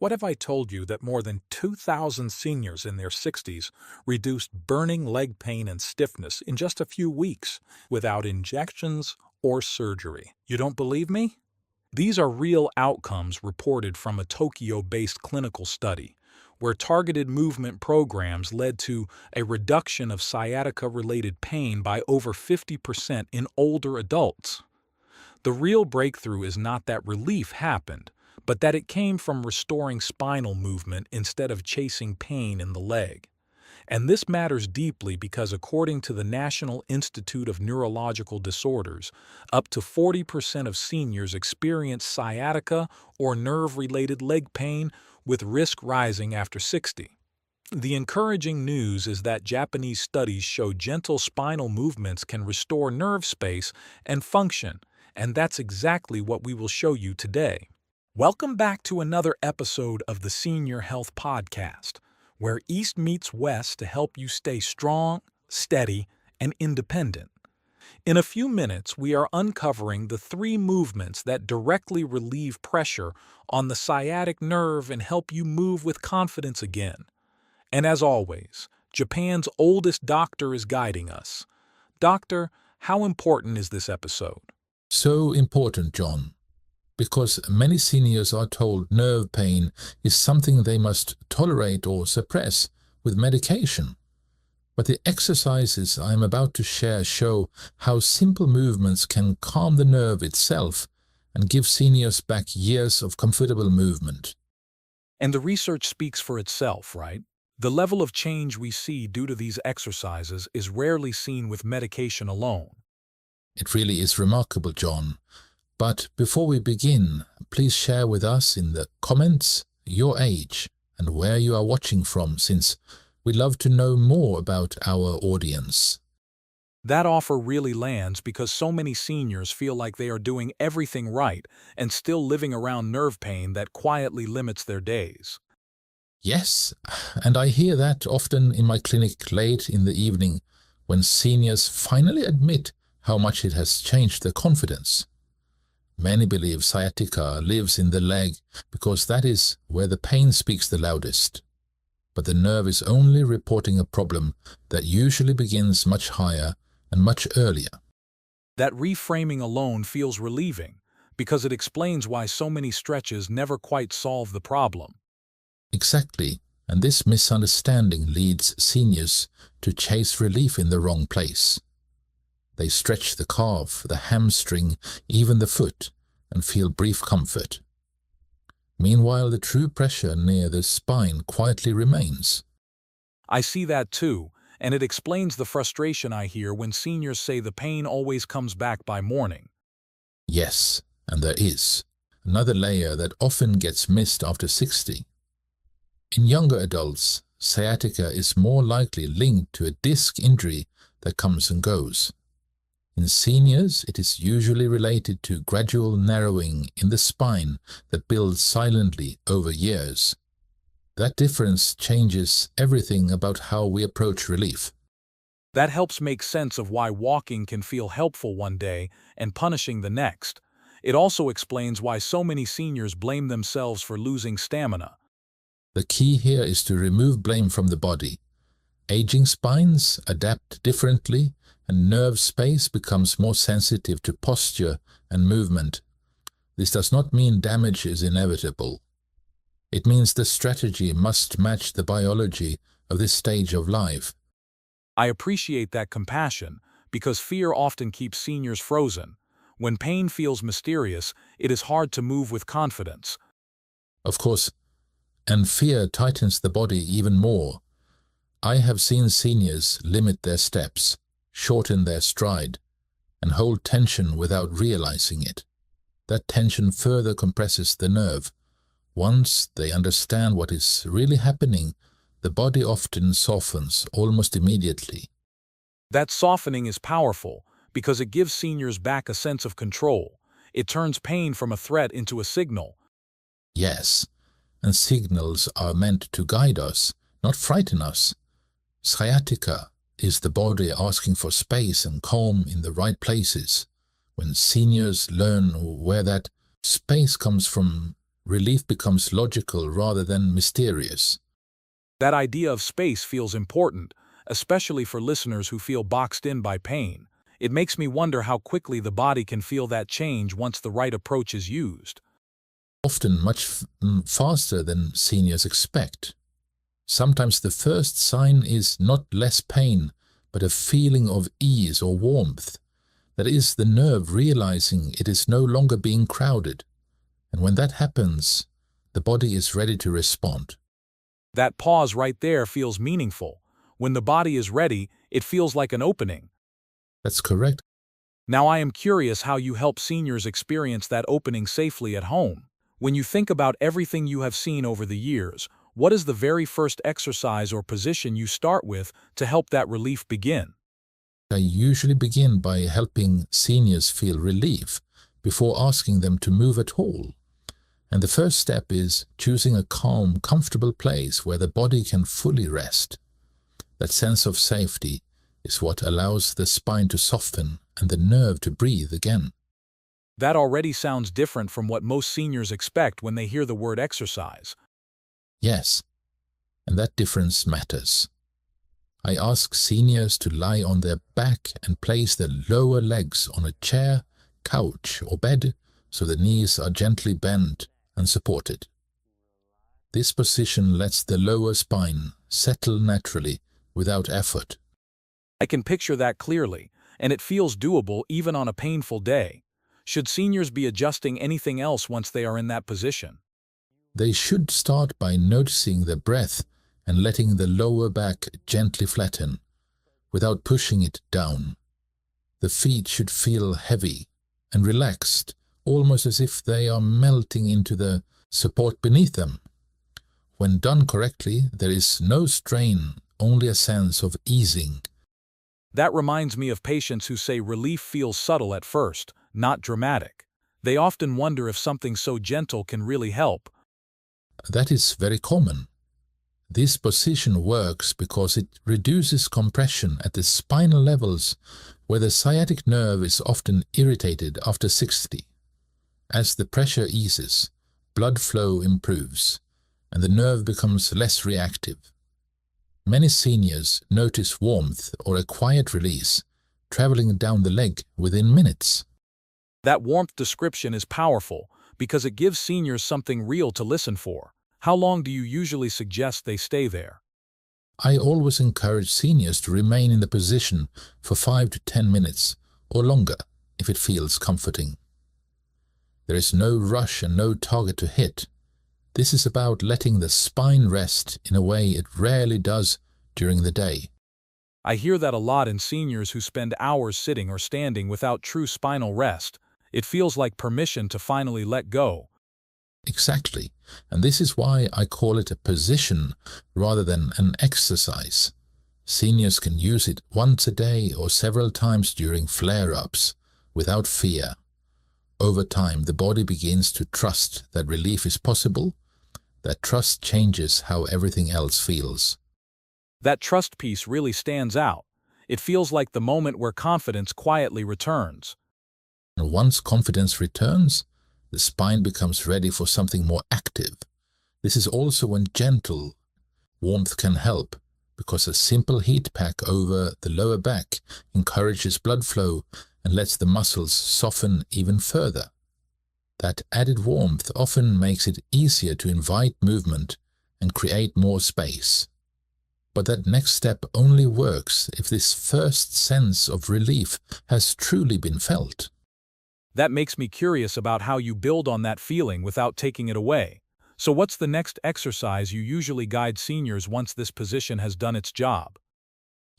What if I told you that more than 2,000 seniors in their 60s reduced burning leg pain and stiffness in just a few weeks without injections or surgery? You don't believe me? These are real outcomes reported from a Tokyo-based clinical study, where targeted movement programs led to a reduction of sciatica-related pain by over 50% in older adults. The real breakthrough is not that relief happened, but that it came from restoring spinal movement instead of chasing pain in the leg. And this matters deeply because according to the National Institute of Neurological Disorders, up to 40% of seniors experience sciatica or nerve-related leg pain, with risk rising after 60. The encouraging news is that Japanese studies show gentle spinal movements can restore nerve space and function, and that's exactly what we will show you today. Welcome back to another episode of the Senior Health Podcast, where East meets West to help you stay strong, steady, and independent. In a few minutes, we are uncovering the 3 movements that directly relieve pressure on the sciatic nerve and help you move with confidence again. And as always, Japan's oldest doctor is guiding us. Doctor, how important is this episode? So important, John, because many seniors are told nerve pain is something they must tolerate or suppress with medication. But the exercises I am about to share show how simple movements can calm the nerve itself and give seniors back years of comfortable movement. And the research speaks for itself, right? The level of change we see due to these exercises is rarely seen with medication alone. It really is remarkable, John. But before we begin, please share with us in the comments your age and where you are watching from, since we'd love to know more about our audience. That offer really lands because so many seniors feel like they are doing everything right and still living around nerve pain that quietly limits their days. Yes, and I hear that often in my clinic late in the evening when seniors finally admit how much it has changed their confidence. Many believe sciatica lives in the leg because that is where the pain speaks the loudest. But the nerve is only reporting a problem that usually begins much higher and much earlier. That reframing alone feels relieving because it explains why so many stretches never quite solve the problem. Exactly, and this misunderstanding leads seniors to chase relief in the wrong place. They stretch the calf, the hamstring, even the foot, and feel brief comfort. Meanwhile, the true pressure near the spine quietly remains. I see that too, and it explains the frustration I hear when seniors say the pain always comes back by morning. Yes, and there is another layer that often gets missed after 60. In younger adults, sciatica is more likely linked to a disc injury that comes and goes. In seniors, it is usually related to gradual narrowing in the spine that builds silently over years. That difference changes everything about how we approach relief. That helps make sense of why walking can feel helpful one day and punishing the next. It also explains why so many seniors blame themselves for losing stamina. The key here is to remove blame from the body. Aging spines adapt differently, and nerve space becomes more sensitive to posture and movement. This does not mean damage is inevitable. It means the strategy must match the biology of this stage of life. I appreciate that compassion because fear often keeps seniors frozen. When pain feels mysterious, it is hard to move with confidence. Of course, and fear tightens the body even more. I have seen seniors limit their steps, shorten their stride, and hold tension without realizing it. That tension further compresses the nerve. Once they understand what is really happening, the body often softens almost immediately. That softening is powerful because it gives seniors back a sense of control. It turns pain from a threat into a signal. Yes, and signals are meant to guide us, not frighten us. Sciatica is the body asking for space and calm in the right places. When seniors learn where that space comes from, relief becomes logical rather than mysterious. That idea of space feels important, especially for listeners who feel boxed in by pain. It makes me wonder how quickly the body can feel that change once the right approach is used. Often much faster than seniors expect. Sometimes the first sign is not less pain, but a feeling of ease or warmth. That is the nerve realizing it is no longer being crowded. And when that happens, the body is ready to respond. That pause right there feels meaningful. When the body is ready, it feels like an opening. That's correct. Now I am curious how you help seniors experience that opening safely at home. When you think about everything you have seen over the years, what is the very first exercise or position you start with to help that relief begin? I usually begin by helping seniors feel relief before asking them to move at all. And the first step is choosing a calm, comfortable place where the body can fully rest. That sense of safety is what allows the spine to soften and the nerve to breathe again. That already sounds different from what most seniors expect when they hear the word exercise. Yes, and that difference matters. I ask seniors to lie on their back and place their lower legs on a chair, couch, or bed so the knees are gently bent and supported. This position lets the lower spine settle naturally without effort. I can picture that clearly, and it feels doable even on a painful day. Should seniors be adjusting anything else once they are in that position? They should start by noticing their breath and letting the lower back gently flatten, without pushing it down. The feet should feel heavy and relaxed, almost as if they are melting into the support beneath them. When done correctly, there is no strain, only a sense of easing. That reminds me of patients who say relief feels subtle at first, not dramatic. They often wonder if something so gentle can really help. That is very common. This position works because it reduces compression at the spinal levels where the sciatic nerve is often irritated after 60. As the pressure eases, blood flow improves, and the nerve becomes less reactive. Many seniors notice warmth or a quiet release traveling down the leg within minutes. That warmth description is powerful because it gives seniors something real to listen for. How long do you usually suggest they stay there? I always encourage seniors to remain in the position for 5 to 10 minutes or longer if it feels comforting. There is no rush and no target to hit. This is about letting the spine rest in a way it rarely does during the day. I hear that a lot in seniors who spend hours sitting or standing without true spinal rest. It feels like permission to finally let go. Exactly, and this is why I call it a position rather than an exercise. Seniors can use it once a day or several times during flare-ups without fear. Over time, the body begins to trust that relief is possible. That trust changes how everything else feels. That trust piece really stands out. It feels like the moment where confidence quietly returns. And once confidence returns, the spine becomes ready for something more active. This is also when gentle warmth can help, because a simple heat pack over the lower back encourages blood flow and lets the muscles soften even further. That added warmth often makes it easier to invite movement and create more space. But that next step only works if this first sense of relief has truly been felt. That makes me curious about how you build on that feeling without taking it away. So what's the next exercise you usually guide seniors once this position has done its job?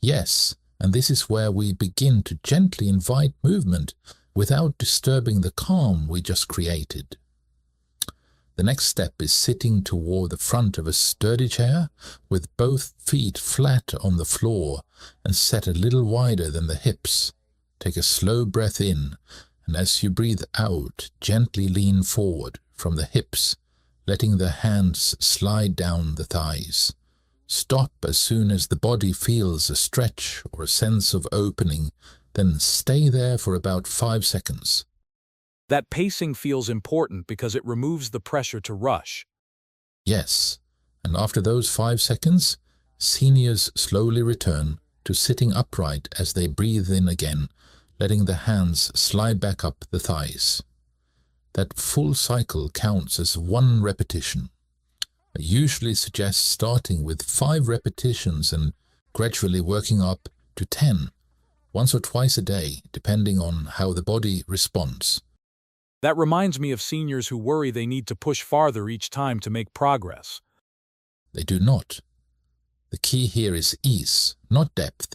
Yes, and this is where we begin to gently invite movement without disturbing the calm we just created. The next step is sitting toward the front of a sturdy chair with both feet flat on the floor and set a little wider than the hips. Take a slow breath in, and as you breathe out, gently lean forward from the hips, letting the hands slide down the thighs. Stop as soon as the body feels a stretch or a sense of opening, then stay there for about 5 seconds. That pacing feels important because it removes the pressure to rush. Yes, and after those 5 seconds, seniors slowly return to sitting upright as they breathe in again, letting the hands slide back up the thighs. That full cycle counts as 1 repetition. I usually suggest starting with 5 repetitions and gradually working up to 10, once or twice a day, depending on how the body responds. That reminds me of seniors who worry they need to push farther each time to make progress. They do not. The key here is ease, not depth.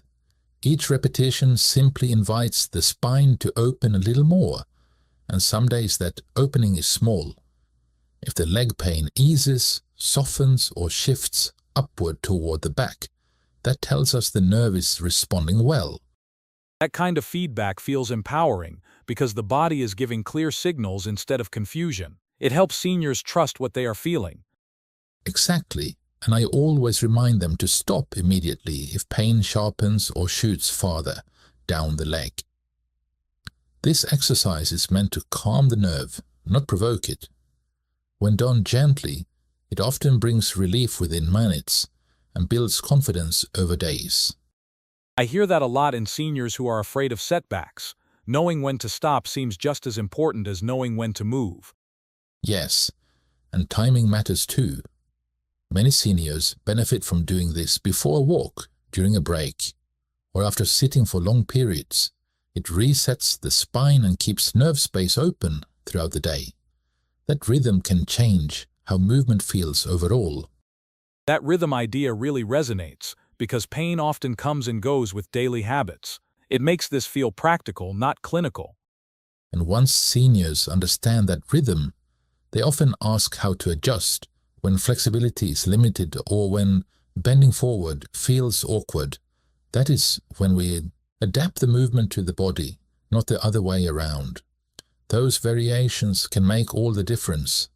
Each repetition simply invites the spine to open a little more, and some days that opening is small. If the leg pain eases, softens, or shifts upward toward the back, that tells us the nerve is responding well. That kind of feedback feels empowering because the body is giving clear signals instead of confusion. It helps seniors trust what they are feeling. Exactly, and I always remind them to stop immediately if pain sharpens or shoots farther down the leg. This exercise is meant to calm the nerve, not provoke it. When done gently, it often brings relief within minutes and builds confidence over days. I hear that a lot in seniors who are afraid of setbacks. Knowing when to stop seems just as important as knowing when to move. Yes, and timing matters too. Many seniors benefit from doing this before a walk, during a break, or after sitting for long periods. It resets the spine and keeps nerve space open throughout the day. That rhythm can change how movement feels overall. That rhythm idea really resonates because pain often comes and goes with daily habits. It makes this feel practical, not clinical. And once seniors understand that rhythm, they often ask how to adjust when flexibility is limited or when bending forward feels awkward. That is when we adapt the movement to the body, not the other way around. Those variations can make all the difference.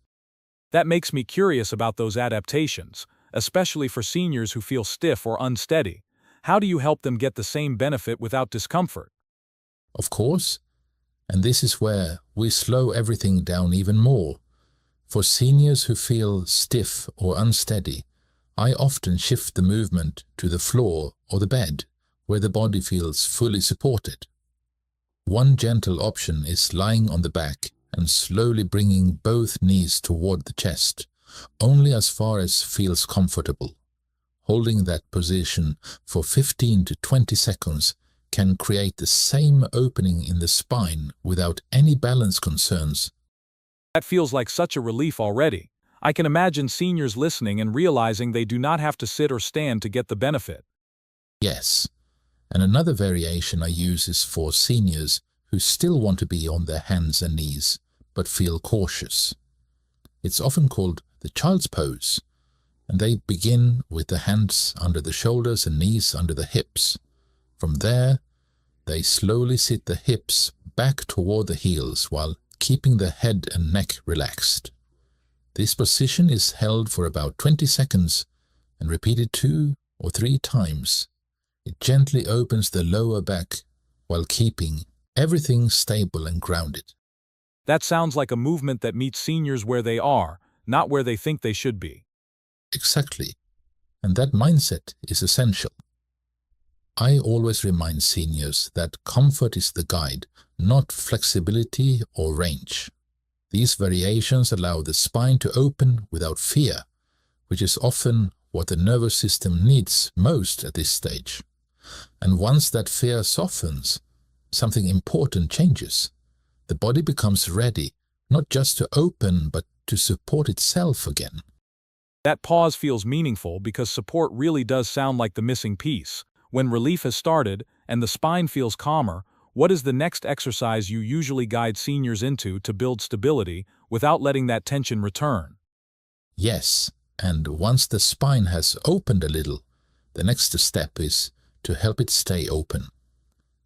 That makes me curious about those adaptations, especially for seniors who feel stiff or unsteady. How do you help them get the same benefit without discomfort? Of course, and this is where we slow everything down even more. For seniors who feel stiff or unsteady, I often shift the movement to the floor or the bed, where the body feels fully supported. One gentle option is lying on the back and slowly bringing both knees toward the chest, only as far as feels comfortable. Holding that position for 15 to 20 seconds can create the same opening in the spine without any balance concerns. That feels like such a relief already. I can imagine seniors listening and realizing they do not have to sit or stand to get the benefit. Yes, and another variation I use is for seniors who still want to be on their hands and knees, but feel cautious. It's often called the child's pose, and they begin with the hands under the shoulders and knees under the hips. From there, they slowly sit the hips back toward the heels while keeping the head and neck relaxed. This position is held for about 20 seconds and repeated 2 or 3 times. It gently opens the lower back while keeping everything stable and grounded. That sounds like a movement that meets seniors where they are, not where they think they should be. Exactly, and that mindset is essential. I always remind seniors that comfort is the guide, not flexibility or range. These variations allow the spine to open without fear, which is often what the nervous system needs most at this stage. And once that fear softens, something important changes. The body becomes ready, not just to open, but to support itself again. That pause feels meaningful because support really does sound like the missing piece. When relief has started and the spine feels calmer, what is the next exercise you usually guide seniors into to build stability without letting that tension return? Yes, and once the spine has opened a little, the next step is to help it stay open.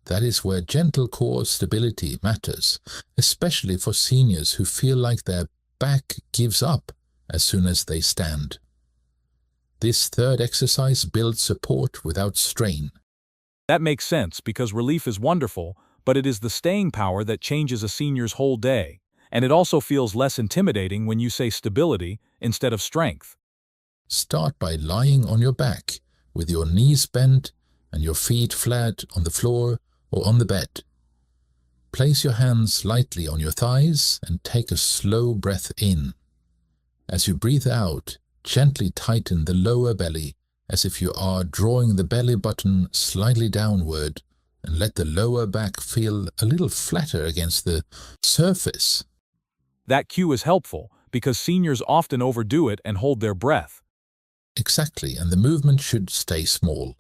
That is where gentle core stability matters, especially for seniors who feel like their back gives up as soon as they stand. This third exercise builds support without strain. That makes sense because relief is wonderful, but it is the staying power that changes a senior's whole day. and it also feels less intimidating when you say stability instead of strength. Start by lying on your back with your knees bent and your feet flat on the floor or on the bed. Place your hands lightly on your thighs and take a slow breath in. As you breathe out, gently tighten the lower belly as if you are drawing the belly button slightly downward, and let the lower back feel a little flatter against the surface. That cue is helpful because seniors often overdo it and hold their breath. Exactly, and the movement should stay small.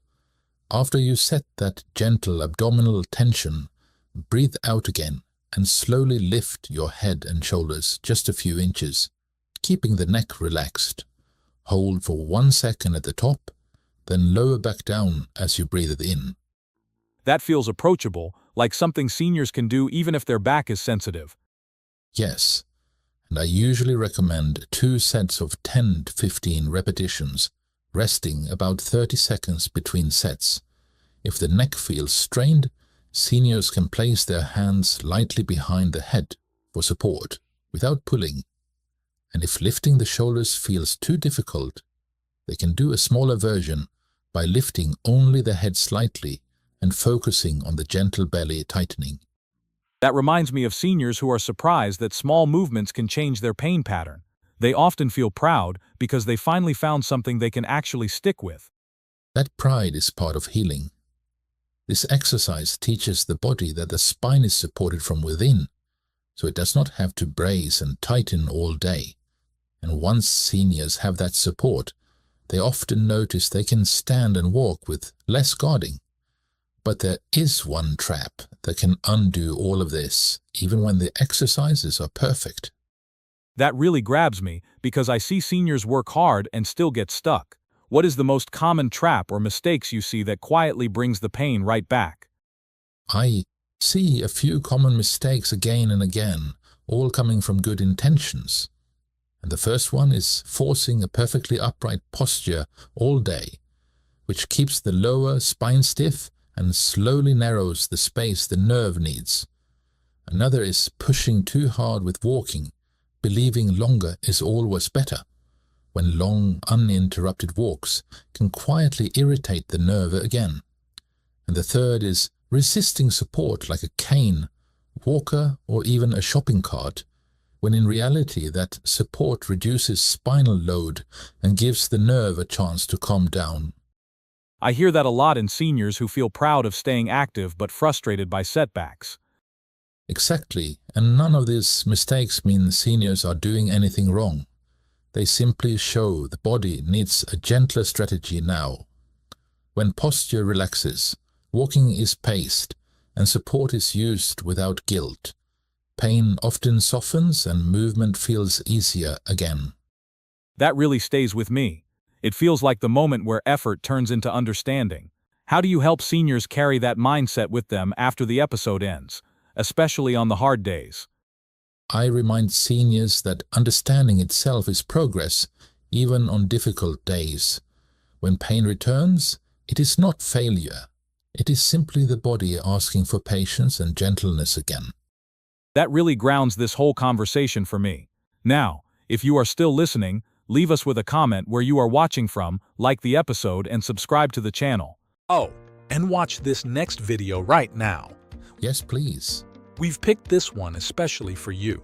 After you set that gentle abdominal tension, breathe out again and slowly lift your head and shoulders just a few inches, keeping the neck relaxed. Hold for 1 second at the top, then lower back down as you breathe it in. That feels approachable, like something seniors can do even if their back is sensitive. Yes, and I usually recommend 2 sets of 10 to 15 repetitions, resting about 30 seconds between sets. If the neck feels strained, seniors can place their hands lightly behind the head for support without pulling. And if lifting the shoulders feels too difficult, they can do a smaller version by lifting only the head slightly and focusing on the gentle belly tightening. That reminds me of seniors who are surprised that small movements can change their pain pattern. They often feel proud because they finally found something they can actually stick with. That pride is part of healing. This exercise teaches the body that the spine is supported from within, so it does not have to brace and tighten all day. And once seniors have that support, they often notice they can stand and walk with less guarding. But there is one trap that can undo all of this, even when the exercises are perfect. That really grabs me because I see seniors work hard and still get stuck. What is the most common trap or mistakes you see that quietly brings the pain right back? I see a few common mistakes again and again, all coming from good intentions. And the first one is forcing a perfectly upright posture all day, which keeps the lower spine stiff and slowly narrows the space the nerve needs. Another is pushing too hard with walking, believing longer is always better, when long, uninterrupted walks can quietly irritate the nerve again. And the third is resisting support like a cane, walker, or even a shopping cart, when in reality that support reduces spinal load and gives the nerve a chance to calm down. I hear that a lot in seniors who feel proud of staying active but frustrated by setbacks. Exactly, and none of these mistakes mean seniors are doing anything wrong. They simply show the body needs a gentler strategy now. When posture relaxes, walking is paced, and support is used without guilt, pain often softens and movement feels easier again. That really stays with me. It feels like the moment where effort turns into understanding. How do you help seniors carry that mindset with them after the episode ends, especially on the hard days? I remind seniors that understanding itself is progress, even on difficult days. When pain returns, it is not failure. It is simply the body asking for patience and gentleness again. That really grounds this whole conversation for me. Now, if you are still listening, leave us with a comment where you are watching from, like the episode, and subscribe to the channel. Oh, and watch this next video right now. Yes, please. We've picked this one especially for you.